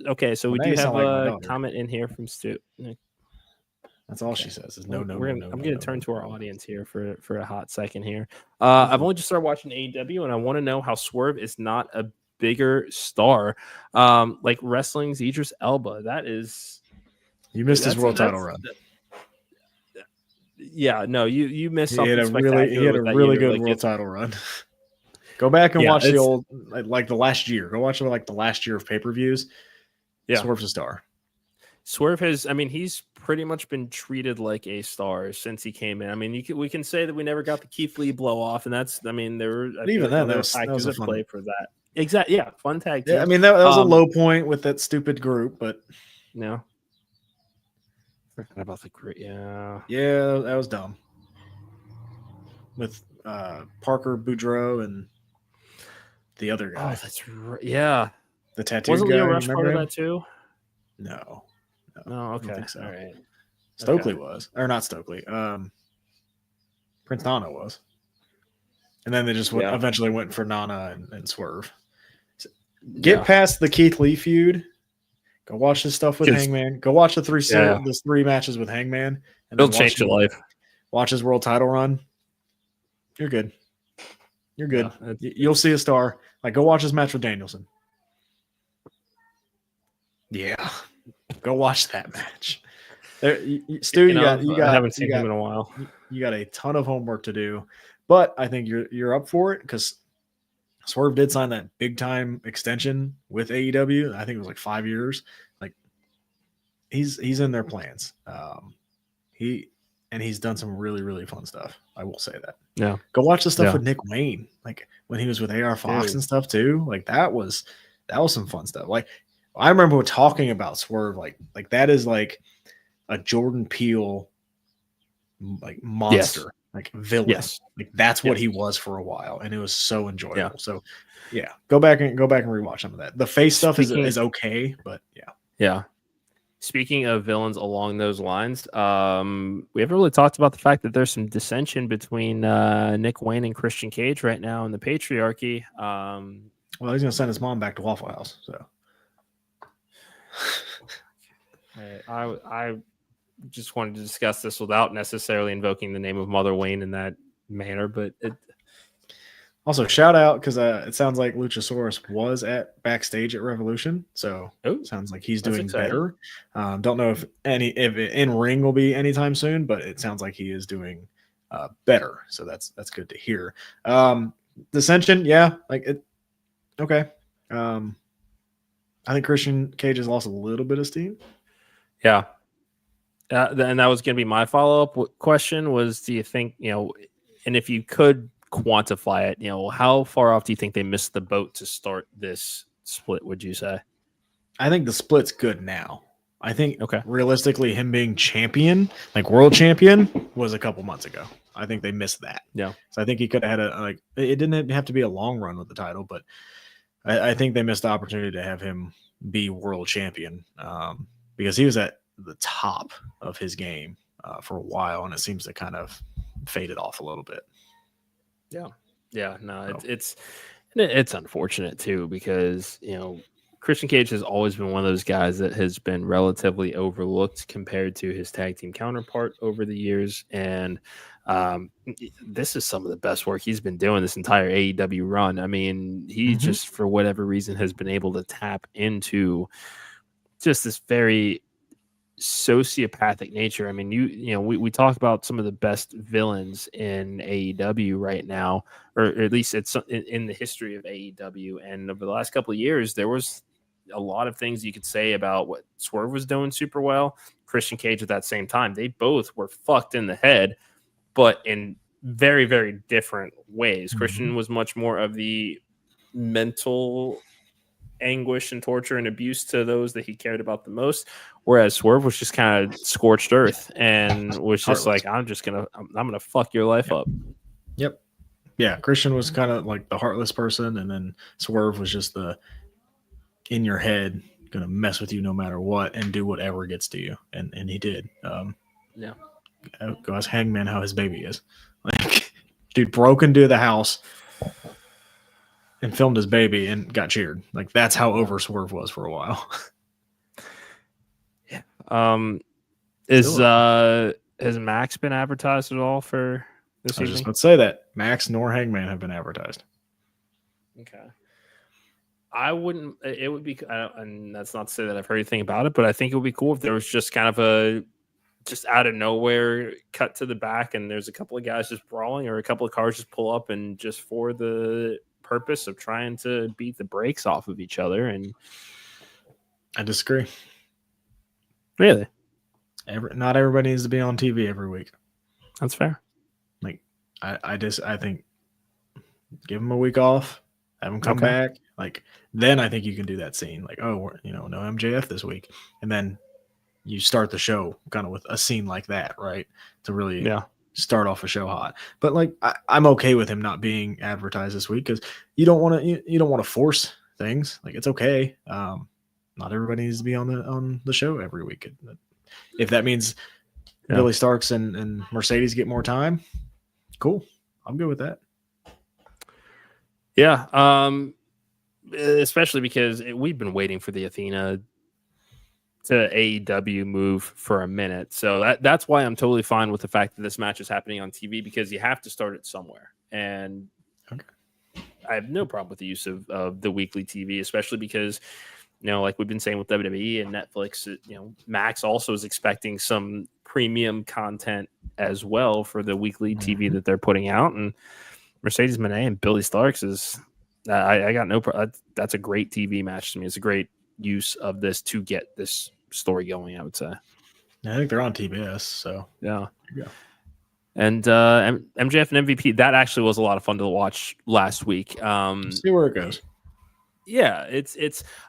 Speaker 1: Okay, so we do have a comment in here from Stu.
Speaker 2: That's all she says is no. I'm
Speaker 1: going to turn to our audience here for a hot second here. I've only just started watching AEW, and I want to know how Swerve is not a bigger star, like wrestling's Idris Elba. That is,
Speaker 2: you missed his world title run.
Speaker 1: Yeah, no, you missed something.
Speaker 2: He had a really good world title run. Go back and watch the old, like the last year. Go watch like the last year of pay-per-views. Yeah, Swerve's a star.
Speaker 1: Swerve he's pretty much been treated like a star since he came in. I mean, we can say that we never got the Keith Lee blow off, and that's, I mean, there were
Speaker 2: even then that was a fun
Speaker 1: play for that. Exactly, yeah, fun tag team.
Speaker 2: Yeah, I mean that was a low point with that stupid group, but
Speaker 1: no, forgot about the group. Yeah,
Speaker 2: that was dumb with Parker Boudreaux and the other guy.
Speaker 1: Oh, that's right. Yeah,
Speaker 2: the tattoo guy.
Speaker 1: Wasn't Leo Rush part of that too?
Speaker 2: No.
Speaker 1: Okay.
Speaker 2: I don't think so.
Speaker 1: All right.
Speaker 2: Stokely was, or not Stokely. Prince Nana was, and then they just eventually went for Nana and Swerve. Get past the Keith Lee feud. Go watch this stuff with Hangman. Go watch the three matches with Hangman, and
Speaker 1: it'll change your life.
Speaker 2: Watch his world title run. You're good. You're good. Yeah, you'll see a star. Like, go watch his match with Danielson. Yeah, go watch that match. Stu, I
Speaker 1: haven't seen him in a while.
Speaker 2: You got a ton of homework to do, but I think you're up for it because Swerve did sign that big time extension with AEW. I think it was like 5 years. Like, he's in their plans. He's done some really, really fun stuff. I will say that.
Speaker 1: Yeah.
Speaker 2: Go watch the stuff with Nick Wayne, like when he was with AR Fox and stuff too. Like that was some fun stuff. Like, I remember talking about Swerve, like that is like a Jordan Peele like monster, like villain. Yes. Like that's what he was for a while, and it was so enjoyable. Yeah. So yeah, go back and rewatch some of that. The face stuff is okay, but yeah.
Speaker 1: Yeah. Speaking of villains along those lines, we haven't really talked about the fact that there's some dissension between Nick Wayne and Christian Cage right now in the patriarchy.
Speaker 2: Well, he's gonna send his mom back to Waffle House, so.
Speaker 1: I just wanted to discuss this without necessarily invoking the name of Mother Wayne in that manner, but
Speaker 2: also shout out because it sounds like Luchasaurus was backstage at Revolution, so it sounds like he's doing better. Don't know if in ring will be anytime soon, but it sounds like he is doing better, so that's good to hear. Dissension, yeah, like it. Okay, I think Christian Cage has lost a little bit of steam.
Speaker 1: Yeah. And that was going to be my follow-up question was, do you think, and if you could quantify it, how far off do you think they missed the boat to start this split, would you say?
Speaker 2: I think the split's good now. I think realistically him being champion, like world champion, was a couple months ago. I think they missed that.
Speaker 1: Yeah.
Speaker 2: So I think he could have had it didn't have to be a long run with the title, but I think they missed the opportunity to have him be world champion because he was at the top of his game for a while, and it seems to kind of faded off a little bit.
Speaker 1: Yeah. Yeah. No, it's unfortunate too because, Christian Cage has always been one of those guys that has been relatively overlooked compared to his tag team counterpart over the years. And this is some of the best work he's been doing this entire AEW run. I mean, he just, for whatever reason, has been able to tap into just this very sociopathic nature. I mean, we talk about some of the best villains in AEW right now, or at least it's in the history of AEW. And over the last couple of years, there was a lot of things you could say about what Swerve was doing super well. Christian Cage at that same time, they both were fucked in the head, but in very, very different ways. Christian was much more of the mental anguish and torture and abuse to those that he cared about the most, whereas Swerve was just kind of scorched earth and was just like, I'm gonna fuck your life up.
Speaker 2: Yep. Yeah, Christian was kind of like the heartless person, and then Swerve was just the in your head, gonna mess with you no matter what and do whatever gets to you, and he did.
Speaker 1: Yeah.
Speaker 2: Go ask Hangman how his baby is. Like, dude broke into the house and filmed his baby and got cheered. Like, that's how over Swerve was for a while.
Speaker 1: Yeah. Has Max been advertised at all for this evening?
Speaker 2: I was just about to say that Max nor Hangman have been advertised.
Speaker 1: Okay. I wouldn't. It would be, and that's not to say that I've heard anything about it, but I think it would be cool if there was just kind of just out of nowhere cut to the back, and there's a couple of guys just brawling, or a couple of cars just pull up, and just for the purpose of trying to beat the brakes off of each other. And
Speaker 2: I disagree.
Speaker 1: Really?
Speaker 2: Not everybody needs to be on TV every week.
Speaker 1: That's fair.
Speaker 2: Like, I think give them a week off, have them come back. Like, then I think you can do that scene. Like, no MJF this week. And then you start the show kind of with a scene like that, right? To really start off a show hot. But like, I'm okay with him not being advertised this week because you don't want to force things. Like, it's okay. Not everybody needs to be on the show every week. If that means Billy Starks and Mercedes get more time, cool. I'm good with that.
Speaker 1: Yeah. Especially because we've been waiting for the Athena to AEW move for a minute. So that's why I'm totally fine with the fact that this match is happening on TV, because you have to start it somewhere. And I have no problem with the use of the weekly TV, especially because, like we've been saying with WWE and Netflix, Max also is expecting some premium content as well for the weekly TV that they're putting out. And Mercedes Moné and Billy Starks is, I got no problem. That's a great TV match to me. It's a great use of this to get this story going, I would say.
Speaker 2: I think they're on TBS, so
Speaker 1: yeah. And MJF and MVP, that actually was a lot of fun to watch last week.
Speaker 2: See where it goes.
Speaker 1: Yeah,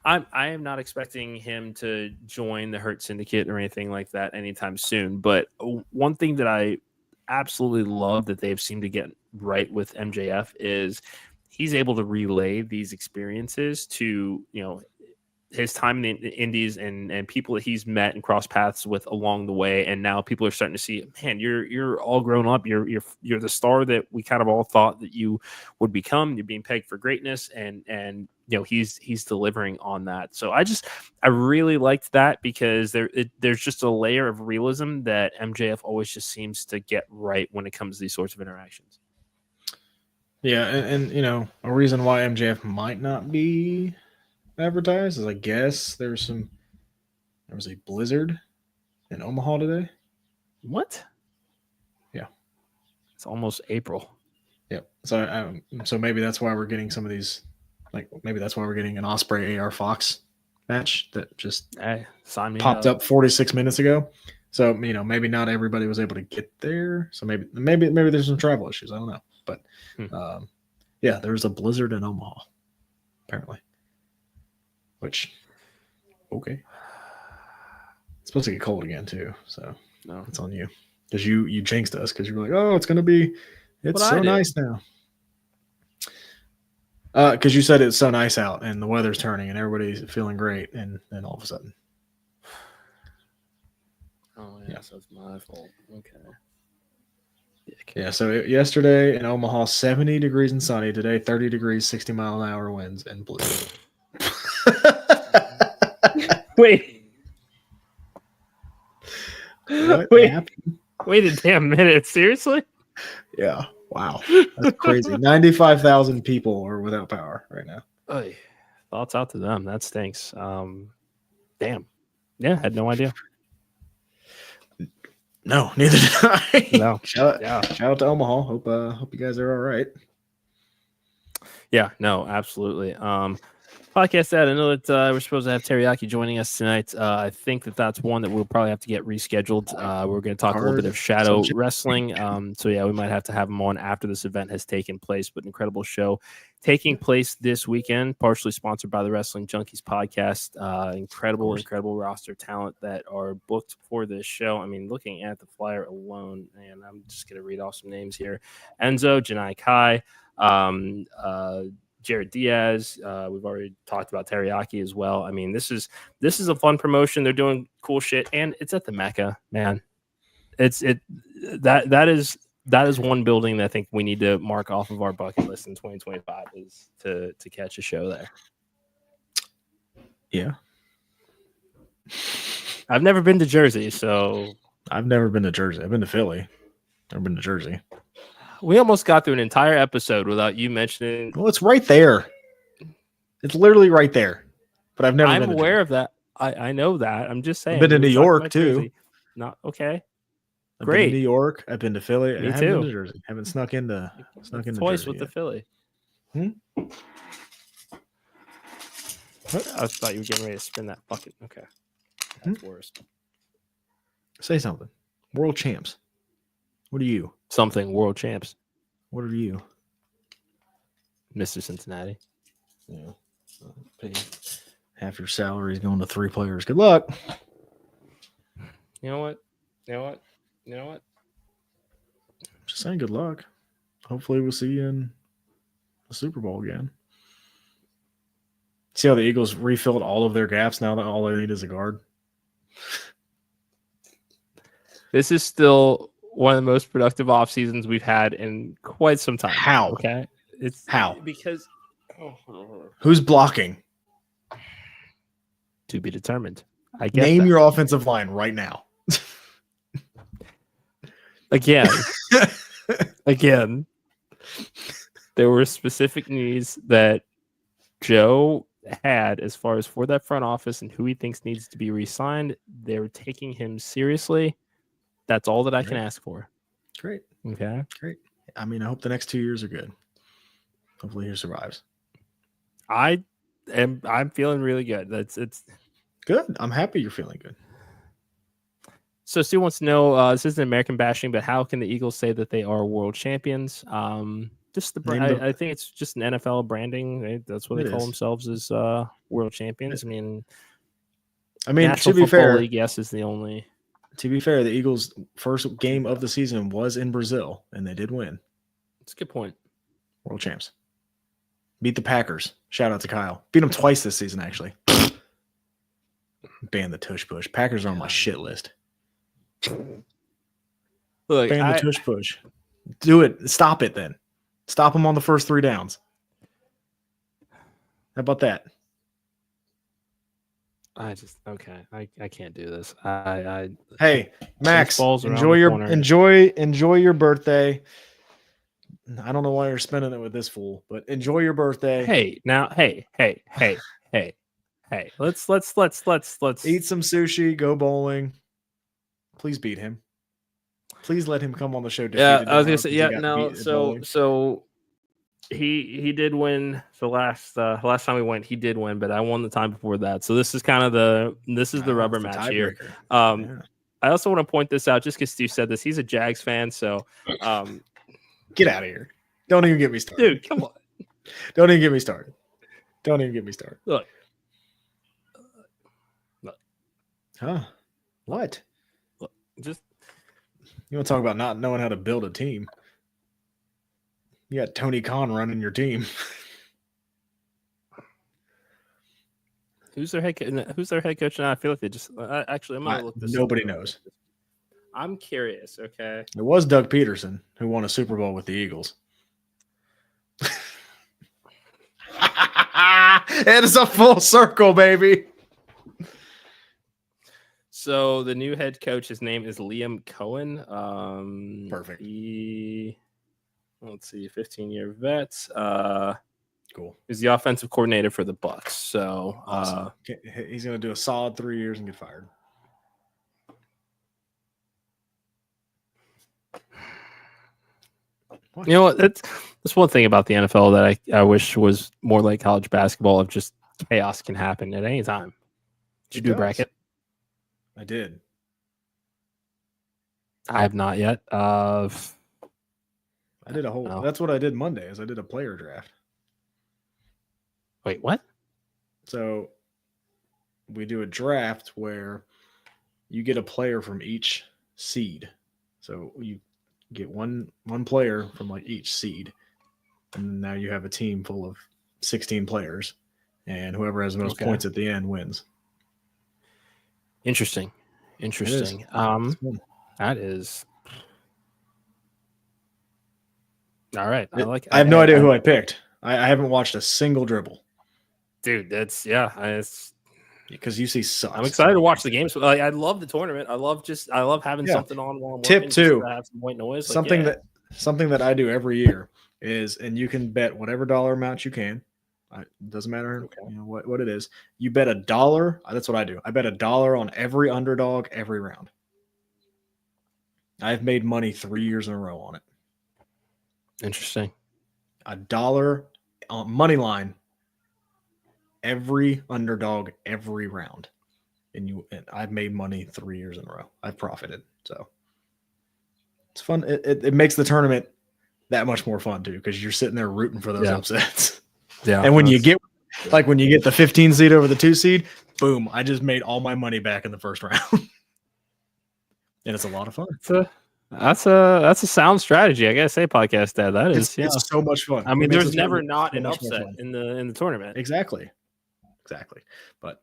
Speaker 1: I am not expecting him to join the Hurt Syndicate or anything like that anytime soon. But one thing that I absolutely love that they've seemed to get right with MJF is he's able to relay these experiences to, his time in the Indies and people that he's met and crossed paths with along the way. And now people are starting to see, man, you're all grown up. You're the star that we kind of all thought that you would become. You're being pegged for greatness, and he's delivering on that. So I really liked that, because there's just a layer of realism that MJF always just seems to get right when it comes to these sorts of interactions.
Speaker 2: Yeah, and a reason why MJF might not be advertised is, I guess there was a blizzard in Omaha today.
Speaker 1: What?
Speaker 2: Yeah,
Speaker 1: it's almost April.
Speaker 2: Yep. So maybe that's why we're getting some of these. Like, maybe that's why we're getting an Ospreay AR Fox match that just popped up 46 minutes ago. So maybe not everybody was able to get there. So maybe there's some travel issues. I don't know. But yeah, there's a blizzard in Omaha apparently. Which, okay. It's supposed to get cold again too, so no, it's on you. Because you jinxed us, because you were like, oh, it's so nice now. Because you said it's so nice out and the weather's turning and everybody's feeling great, and then all of a sudden.
Speaker 1: Oh yeah, so it's my fault. Okay.
Speaker 2: Yeah, so yesterday in Omaha, 70 degrees and sunny. Today, 30 degrees, 60-mile-an-hour winds and blue.
Speaker 1: Wait a damn minute. Seriously?
Speaker 2: Yeah. Wow. That's crazy. 95,000 people are without power right now.
Speaker 1: Oy. Thoughts out to them. That stinks. Damn. Yeah, had no idea.
Speaker 2: No, neither did I.
Speaker 1: No.
Speaker 2: Shout out to Omaha. Hope you guys are all right.
Speaker 1: Yeah, no, absolutely. Podcast that I know that we're supposed to have Terry Yaki joining us tonight. I think that's one that we'll probably have to get rescheduled. We're going to talk a little bit of shadow wrestling. So yeah, we might have to have him on after this event has taken place. But incredible show taking place this weekend, partially sponsored by the Wrestling Junkies podcast. Incredible roster talent that are booked for this show. I mean, looking at the flyer alone, and I'm just going to read off some names here: Enzo, Janai Kai, Jared Diaz. We've already talked about Terry Yaki as well. I mean, this is a fun promotion. They're doing cool shit, and it's at the Mecca, man. That is one building that I think we need to mark off of our bucket list in 2025 is to catch a show there.
Speaker 2: Yeah.
Speaker 1: I've never been to Jersey, so
Speaker 2: I've never been to Jersey. I've been to Philly. Never been to Jersey.
Speaker 1: We almost got through an entire episode without you mentioning.
Speaker 2: Well, it's right there. It's literally right there. But I've never been to Jersey.
Speaker 1: I'm aware of that. I know that. I'm just saying.
Speaker 2: I've been to New York too.
Speaker 1: Jersey. Not okay.
Speaker 2: I've
Speaker 1: Great.
Speaker 2: been to New York. I've been to Philly.
Speaker 1: Me
Speaker 2: I haven't
Speaker 1: too.
Speaker 2: been to Jersey. I haven't snuck into
Speaker 1: twice
Speaker 2: Jersey
Speaker 1: with
Speaker 2: yet.
Speaker 1: the Philly. I thought you were getting ready to spin that bucket. Okay. That's worse.
Speaker 2: Say something. World champs. What are you?
Speaker 1: Something world champs.
Speaker 2: What are you?
Speaker 1: Mr. Cincinnati.
Speaker 2: Yeah. Half your salary is going to 3 players. Good luck.
Speaker 1: You know what?
Speaker 2: Just saying good luck. Hopefully we'll see you in the Super Bowl again. See how the Eagles refilled all of their gaps now that all they need is a guard?
Speaker 1: This is still one of the most productive off seasons we've had in quite some time.
Speaker 2: How?
Speaker 1: Okay. It's
Speaker 2: how?
Speaker 1: Because
Speaker 2: who's blocking?
Speaker 1: To be determined. I get
Speaker 2: Name
Speaker 1: that.
Speaker 2: your offensive line right now.
Speaker 1: Again, there were specific needs that Joe had as far as for that front office and who he thinks needs to be re-signed. They're taking him seriously. That's all that I can ask for.
Speaker 2: Great.
Speaker 1: Okay.
Speaker 2: Great. I mean, I hope the next 2 years are good. Hopefully he survives.
Speaker 1: I'm feeling really good. It's
Speaker 2: good. I'm happy you're feeling good.
Speaker 1: So Stu wants to know, this isn't American bashing, but how can the Eagles say that they are world champions? Just I think it's just an NFL branding. Right? That's what they call themselves as world champions. I mean, National
Speaker 2: to be
Speaker 1: Football
Speaker 2: fair,
Speaker 1: League, yes, is the only.
Speaker 2: To be fair, the Eagles' first game of the season was in Brazil, and they did win.
Speaker 1: That's a good point.
Speaker 2: World champs. Beat the Packers. Shout out to Kyle. Beat them twice this season, actually. Ban the tush push. Packers are on my shit list.
Speaker 1: Look,
Speaker 2: ban the tush push. Do it. Stop it then. Stop them on the first 3 downs. How about that?
Speaker 1: I can't do this.
Speaker 2: Hey, Max, enjoy your birthday. I don't know why you're spending it with this fool, but enjoy your birthday.
Speaker 1: Hey. Let's
Speaker 2: eat some sushi, go bowling. Please beat him. Please let him come on the show.
Speaker 1: Yeah, I was gonna say, yeah, no. So he did win the last time we went. He did win, but I won the time before that. So this is kind of the rubber match here. I also want to point this out, just because Stu said this. He's a Jags fan, so
Speaker 2: get out of here. Don't even get me started,
Speaker 1: dude. Come on.
Speaker 2: Don't even get me started.
Speaker 1: Look.
Speaker 2: Huh? What?
Speaker 1: Look, just
Speaker 2: you want to talk about not knowing how to build a team? You got Tony Khan running your team.
Speaker 1: Who's their head coach now? I feel like they just actually. I'm gonna look this.
Speaker 2: Nobody knows.
Speaker 1: I'm curious. Okay.
Speaker 2: It was Doug Peterson who won a Super Bowl with the Eagles. It is a full circle, baby.
Speaker 1: So the new head coach, his name is Liam Cohen.
Speaker 2: Perfect.
Speaker 1: Let's see, 15-year vet.
Speaker 2: Cool.
Speaker 1: He's the offensive coordinator for the Bucs. So
Speaker 2: awesome. He's going to do a solid 3 years and get fired.
Speaker 1: You know what? That's one thing about the NFL that I wish was more like college basketball, of just chaos can happen at any time. Did you do a bracket?
Speaker 2: I did.
Speaker 1: I have not yet.
Speaker 2: I did a whole. No. That's what I did Monday. Is I did a player draft.
Speaker 1: Wait, what?
Speaker 2: So we do a draft where you get a player from each seed. So you get one player from like each seed, and now you have a team full of 16 players, and whoever has the most points at the end wins.
Speaker 1: Interesting. That is all right.
Speaker 2: I have no idea who I picked. I haven't watched a single dribble.
Speaker 1: Dude, it's
Speaker 2: because UC sucks.
Speaker 1: I'm excited to watch the games. I love the tournament. I love having something on while I'm
Speaker 2: Tip 2.
Speaker 1: To have some white noise.
Speaker 2: Something that I do every year is, and you can bet whatever dollar amount you can. It doesn't matter what it is. You bet $1. That's what I do. I bet $1 on every underdog every round. I've made money 3 years in a row on it.
Speaker 1: Interesting.
Speaker 2: $1 on money line every underdog every round, and I've made money 3 years in a row. I've profited, so it's fun. It makes the tournament that much more fun too, because you're sitting there rooting for those upsets.
Speaker 1: Yeah,
Speaker 2: and when you get the 15 seed over the 2 seed, boom! I just made all my money back in the first round, and it's a lot of fun.
Speaker 1: That's a sound strategy. I gotta say, podcast dad. That is
Speaker 2: it's so much fun.
Speaker 1: I mean, there's never not an upset in the tournament.
Speaker 2: Exactly. But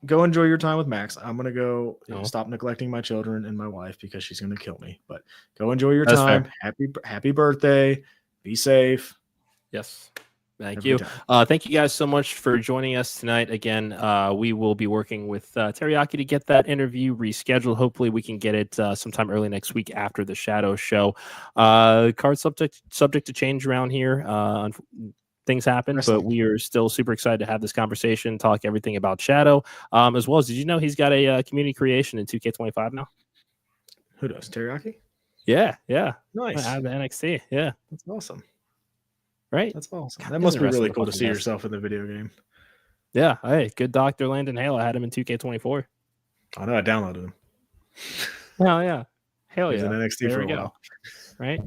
Speaker 2: go enjoy your time with Max. I'm gonna go stop neglecting my children and my wife because she's gonna kill me. But go enjoy your time. Fair. Happy birthday. Be safe.
Speaker 1: Yes. Thank
Speaker 2: Every
Speaker 1: you.
Speaker 2: time.
Speaker 1: Thank you guys so much for joining us tonight. Again, we will be working with Terry Yaki to get that interview rescheduled. Hopefully, we can get it sometime early next week after the Shadow show. Card subject to change around here. Things happen, but we are still super excited to have this conversation, talk everything about Shadow, as well as, did you know he's got a community creation in 2K25 now?
Speaker 2: Who does? Terry Yaki?
Speaker 1: Yeah.
Speaker 2: Nice.
Speaker 1: Out of the NXT. Yeah.
Speaker 2: That's awesome.
Speaker 1: Right?
Speaker 2: That's awesome.
Speaker 1: God,
Speaker 2: that must be really cool to see yourself in the video game.
Speaker 1: Yeah. Hey, good Dr. Landon Hale. I had him in 2K24.
Speaker 2: I know. I downloaded him.
Speaker 1: Oh, yeah. Hell yeah.
Speaker 2: He's in NXT for a while.
Speaker 1: Right?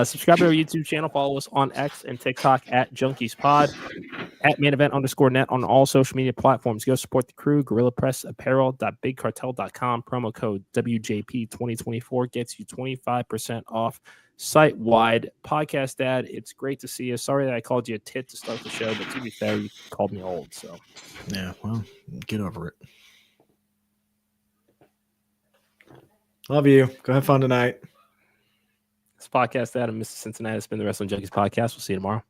Speaker 1: Subscribe to our YouTube channel. Follow us on X and TikTok at JunkiesPod, at MainEvent_net on all social media platforms. Go support the crew. Gorilla Press Apparel.bigcartel.com. Promo code WJP2024 gets you 25% off site-wide. Podcast Dad, it's great to see you. Sorry that I called you a tit to start the show, but to be fair, you called me old. So
Speaker 2: yeah, well, get over it. Love you. Go have fun tonight.
Speaker 1: This podcast Dad and Mr. Cincinnati has been the Wrestling Junkies podcast. We'll see you tomorrow.